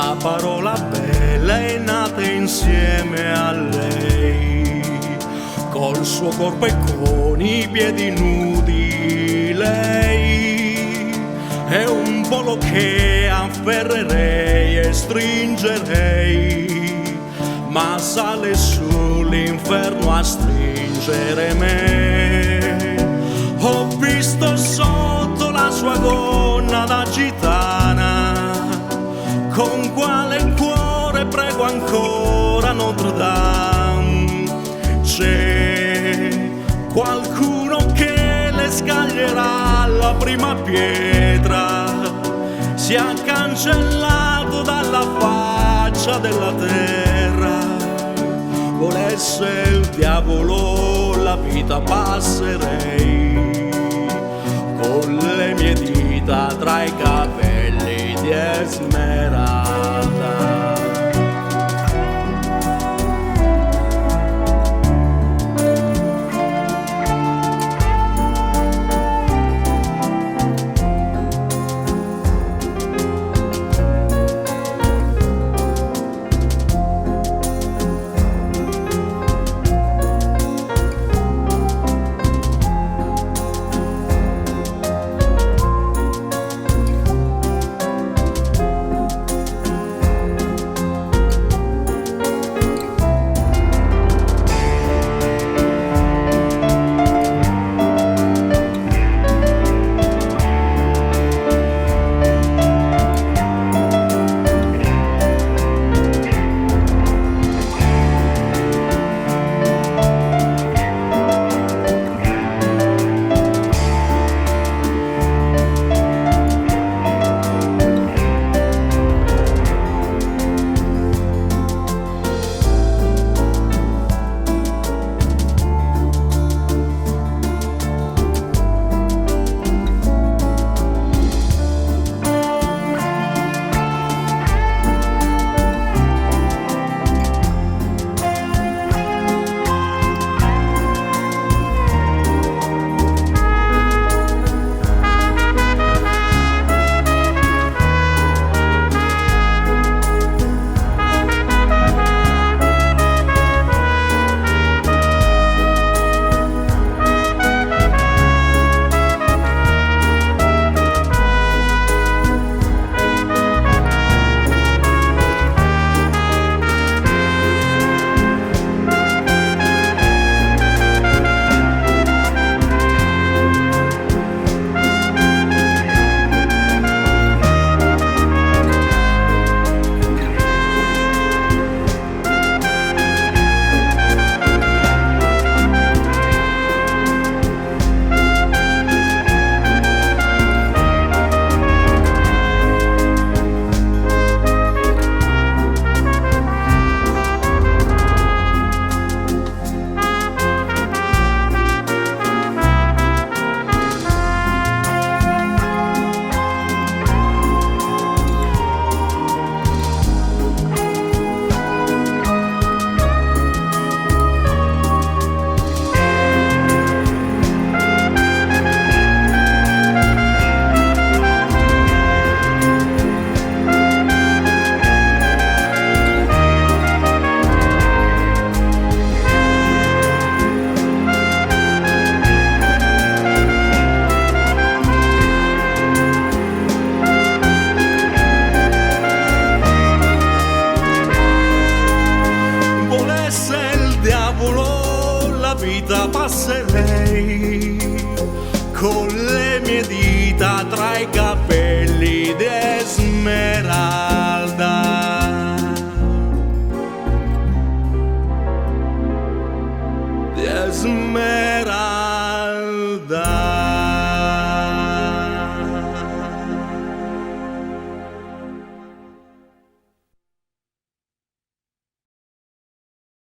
La parola bella è nata insieme a lei, col suo corpo e con i piedi nudi. Lei è un volo che afferrerei e stringerei, ma sale sull'inferno a stringere me. Ho visto sotto la sua gonna da gitana, con quale cuore prego ancora Notre Dame. C'è qualcuno che le scaglierà la prima pietra, si è cancellato dalla faccia della terra. Volesse il diavolo la vita passerei, con le mie dita tra i capelli di Esmeralda. Vita passerei con le mie dita tra i capelli